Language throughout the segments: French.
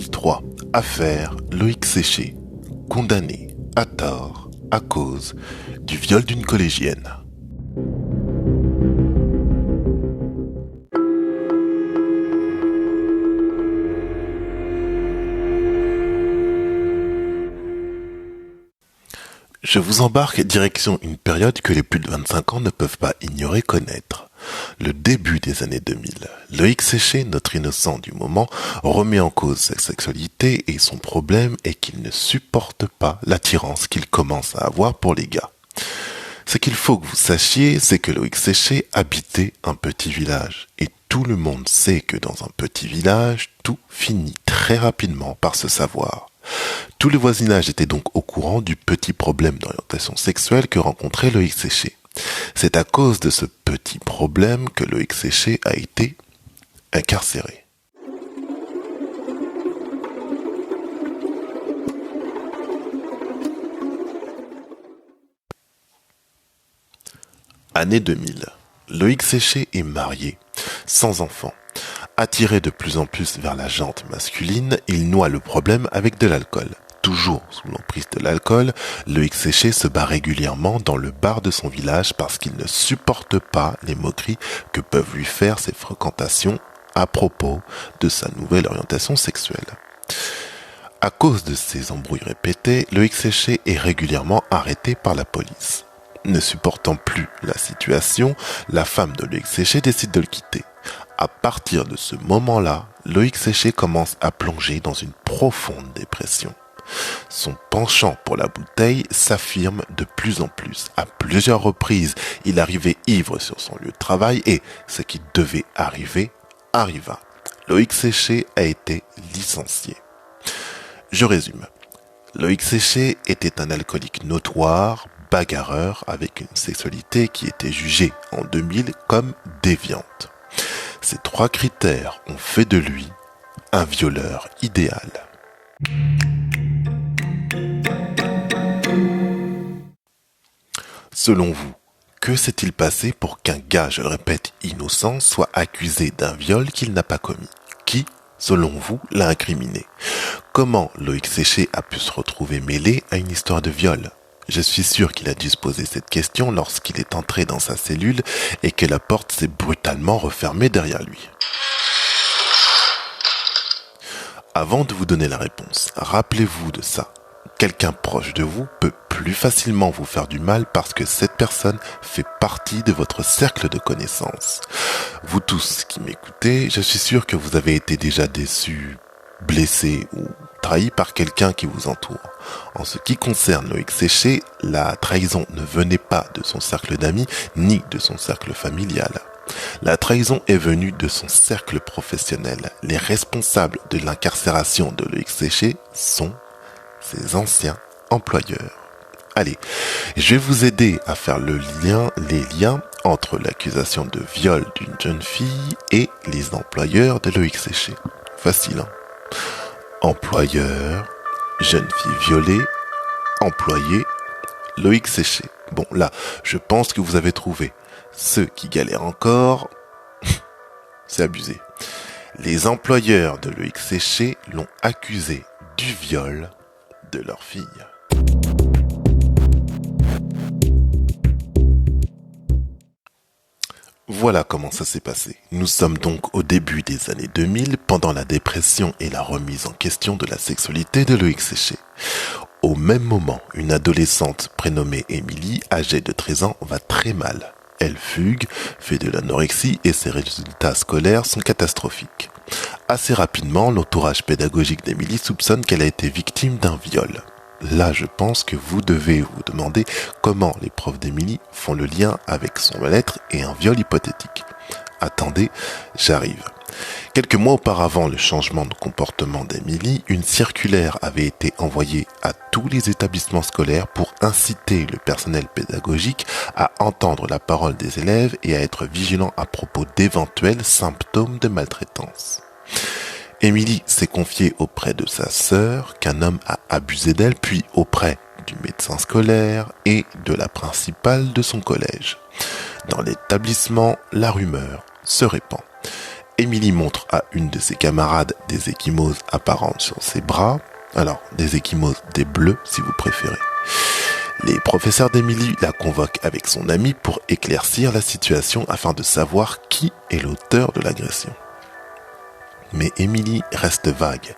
2003, affaire Loïc Séché, condamné à tort à cause du viol d'une collégienne. Je vous embarque direction une période que les plus de 25 ans ne peuvent pas ignorer connaître. Le début des années 2000. Loïc Séché, notre innocent du moment, remet en cause sa sexualité et son problème est qu'il ne supporte pas l'attirance qu'il commence à avoir pour les gars. Ce qu'il faut que vous sachiez, c'est que Loïc Séché habitait un petit village. Et tout le monde sait que dans un petit village, tout finit très rapidement par se savoir. Tout le voisinage était donc au courant du petit problème d'orientation sexuelle que rencontrait Loïc Séché. C'est à cause de ce petit problème que Loïc Séché a été incarcéré. Année 2000. Loïc Séché est marié, sans enfant. Attiré de plus en plus vers la jante masculine, il noie le problème avec de l'alcool. Toujours sous l'emprise de l'alcool, Loïc Séché se bat régulièrement dans le bar de son village parce qu'il ne supporte pas les moqueries que peuvent lui faire ses fréquentations à propos de sa nouvelle orientation sexuelle. À cause de ces embrouilles répétées, Loïc Séché est régulièrement arrêté par la police. Ne supportant plus la situation, la femme de Loïc Séché décide de le quitter. À partir de ce moment-là, Loïc Séché commence à plonger dans une profonde dépression. Son penchant pour la bouteille s'affirme de plus en plus. À plusieurs reprises, il arrivait ivre sur son lieu de travail et ce qui devait arriver, arriva. Loïc Séché a été licencié. Je résume. Loïc Séché était un alcoolique notoire, bagarreur, avec une sexualité qui était jugée en 2000 comme déviante. Ces trois critères ont fait de lui un violeur idéal. Selon vous, que s'est-il passé pour qu'un gars, je le répète, innocent, soit accusé d'un viol qu'il n'a pas commis? Qui, selon vous, l'a incriminé? Comment Loïc Séché a pu se retrouver mêlé à une histoire de viol? Je suis sûr qu'il a dû se poser cette question lorsqu'il est entré dans sa cellule et que la porte s'est brutalement refermée derrière lui. Avant de vous donner la réponse, rappelez-vous de ça. Quelqu'un proche de vous peut plus facilement vous faire du mal parce que cette personne fait partie de votre cercle de connaissances. Vous tous qui m'écoutez, je suis sûr que vous avez été déjà déçus, blessés ou trahis par quelqu'un qui vous entoure. En ce qui concerne Loïc Séché, la trahison ne venait pas de son cercle d'amis ni de son cercle familial. La trahison est venue de son cercle professionnel. Les responsables de l'incarcération de Loïc Séché sont ses anciens employeurs. Allez, je vais vous aider à faire les liens entre l'accusation de viol d'une jeune fille et les employeurs de Loïc Séché. Facile, hein? Employeur, jeune fille violée, employé, Loïc Séché. Bon, là, je pense que vous avez trouvé. Ceux qui galèrent encore, c'est abusé. Les employeurs de Loïc Séché l'ont accusé du viol de leur fille. Voilà comment ça s'est passé. Nous sommes donc au début des années 2000, pendant la dépression et la remise en question de la sexualité de Loïc Séché. Au même moment, une adolescente prénommée Émilie, âgée de 13 ans, va très mal. Elle fugue, fait de l'anorexie et ses résultats scolaires sont catastrophiques. Assez rapidement, l'entourage pédagogique d'Émilie soupçonne qu'elle a été victime d'un viol. Là, je pense que vous devez vous demander comment les profs d'Émilie font le lien avec son mal-être et un viol hypothétique. Attendez, j'arrive. Quelques mois auparavant le changement de comportement d'Émilie, une circulaire avait été envoyée à tous les établissements scolaires pour inciter le personnel pédagogique à entendre la parole des élèves et à être vigilant à propos d'éventuels symptômes de maltraitance. Émilie s'est confiée auprès de sa sœur qu'un homme a abusé d'elle, puis auprès du médecin scolaire et de la principale de son collège. Dans l'établissement, la rumeur se répand. Émilie montre à une de ses camarades des ecchymoses apparentes sur ses bras. Alors, des ecchymoses, des bleus si vous préférez. Les professeurs d'Émilie la convoquent avec son amie pour éclaircir la situation afin de savoir qui est l'auteur de l'agression. Mais Émilie reste vague.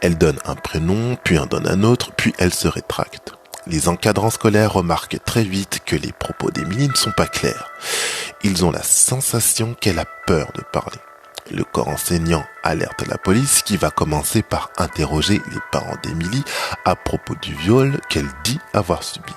Elle donne un prénom, puis en donne un autre, puis elle se rétracte. Les encadrants scolaires remarquent très vite que les propos d'Émilie ne sont pas clairs. Ils ont la sensation qu'elle a peur de parler. Le corps enseignant alerte la police qui va commencer par interroger les parents d'Émilie à propos du viol qu'elle dit avoir subi.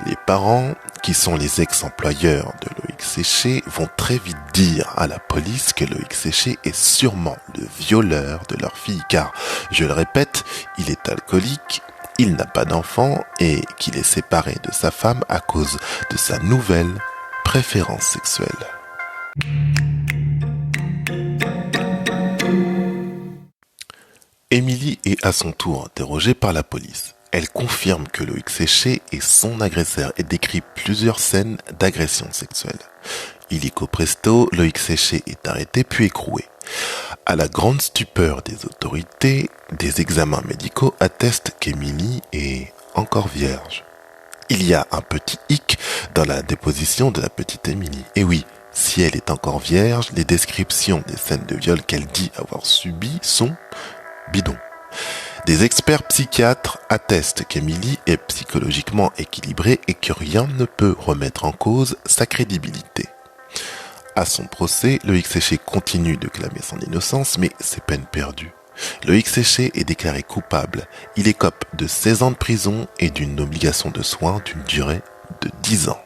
Les parents, qui sont les ex-employeurs de Loïc Séché, vont très vite dire à la police que Loïc Séché est sûrement le violeur de leur fille car, je le répète, il est alcoolique, il n'a pas d'enfant et qu'il est séparé de sa femme à cause de sa nouvelle préférence sexuelle. Émilie est à son tour interrogée par la police. Elle confirme que Loïc Séché est son agresseur et décrit plusieurs scènes d'agression sexuelle. Illico presto, Loïc Séché est arrêté puis écroué. À la grande stupeur des autorités, des examens médicaux attestent qu'Émilie est encore vierge. Il y a un petit hic dans la déposition de la petite Émilie. Et oui, si elle est encore vierge, les descriptions des scènes de viol qu'elle dit avoir subies sont bidons. Des experts psychiatres attestent qu'Émilie est psychologiquement équilibrée et que rien ne peut remettre en cause sa crédibilité. À son procès, Loïc Séché continue de clamer son innocence, mais c'est peine perdue. Loïc Séché est déclaré coupable. Il écope de 16 ans de prison et d'une obligation de soins d'une durée de 10 ans.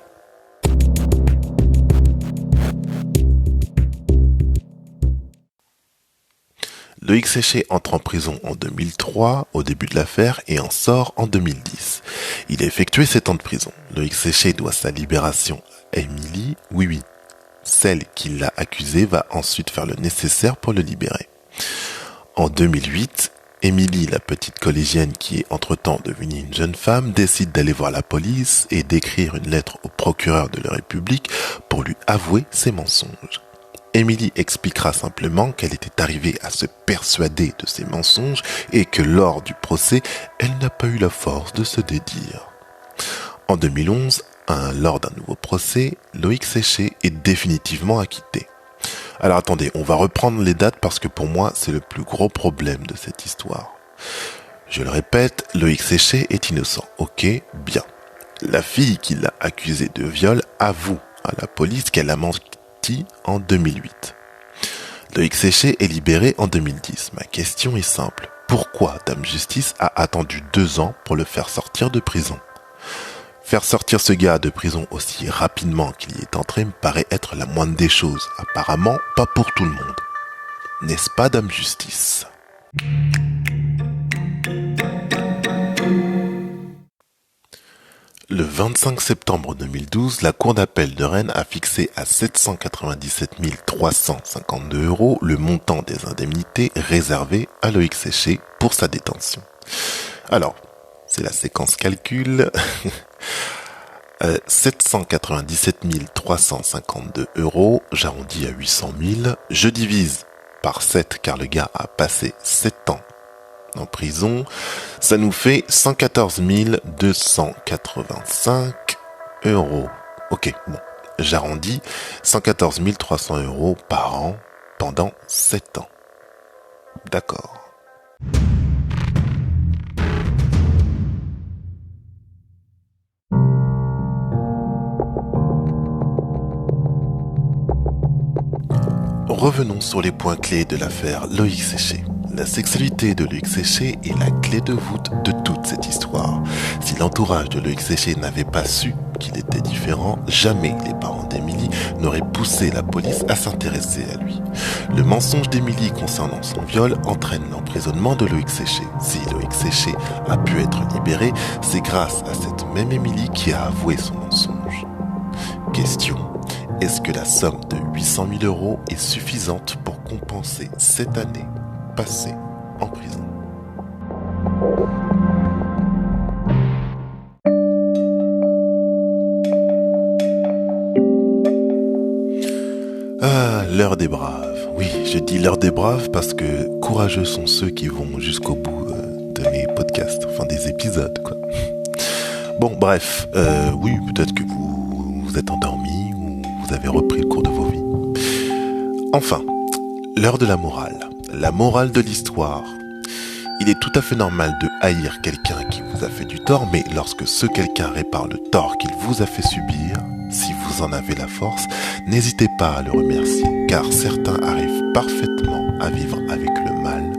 Loïc Séché entre en prison en 2003, au début de l'affaire, et en sort en 2010. Il a effectué 7 ans de prison. Loïc Séché doit sa libération à Émilie, oui. Celle qui l'a accusé va ensuite faire le nécessaire pour le libérer. En 2008, Émilie, la petite collégienne qui est entre-temps devenue une jeune femme, décide d'aller voir la police et d'écrire une lettre au procureur de la République pour lui avouer ses mensonges. Émilie expliquera simplement qu'elle était arrivée à se persuader de ses mensonges et que lors du procès, elle n'a pas eu la force de se dédire. En 2011, lors d'un nouveau procès, Loïc Séché est définitivement acquitté. Alors attendez, on va reprendre les dates parce que pour moi, c'est le plus gros problème de cette histoire. Je le répète, Loïc Séché est innocent. Ok, bien. La fille qui l'a accusé de viol avoue à la police qu'elle a menti en 2008. Loïc Séché est libéré en 2010. Ma question est simple. Pourquoi Dame Justice a attendu 2 ans pour le faire sortir de prison ? Faire sortir ce gars de prison aussi rapidement qu'il y est entré me paraît être la moindre des choses. Apparemment, pas pour tout le monde. N'est-ce pas, Dame Justice ? Le 25 septembre 2012, la Cour d'appel de Rennes a fixé à 797 352 € le montant des indemnités réservées à Loïc Séché pour sa détention. Alors, c'est la séquence calcul. 797 352 €, j'arrondis à 800 000, je divise par 7 car le gars a passé 7 ans en prison, ça nous fait 114 285 €. Ok, bon, j'arrondis 114 300 € par an pendant 7 ans. D'accord. Revenons sur les points clés de l'affaire Loïc Séché. La sexualité de Loïc Séché est la clé de voûte de toute cette histoire. Si l'entourage de Loïc Séché n'avait pas su qu'il était différent, jamais les parents d'Émilie n'auraient poussé la police à s'intéresser à lui. Le mensonge d'Émilie concernant son viol entraîne l'emprisonnement de Loïc Séché. Si Loïc Séché a pu être libéré, c'est grâce à cette même Émilie qui a avoué son mensonge. Question. Est-ce que la somme de 800 000 € est suffisante pour compenser cette année passée en prison ? Ah, l'heure des braves. Oui, je dis l'heure des braves parce que courageux sont ceux qui vont jusqu'au bout de mes podcasts, enfin des épisodes, quoi. Bon, bref, oui, peut-être que vous êtes endormi ou vous avez repris le cours de vos vies. Enfin, l'heure de la morale. La morale de l'histoire. Il est tout à fait normal de haïr quelqu'un qui vous a fait du tort, mais lorsque ce quelqu'un répare le tort qu'il vous a fait subir, si vous en avez la force, n'hésitez pas à le remercier, car certains arrivent parfaitement à vivre avec le mal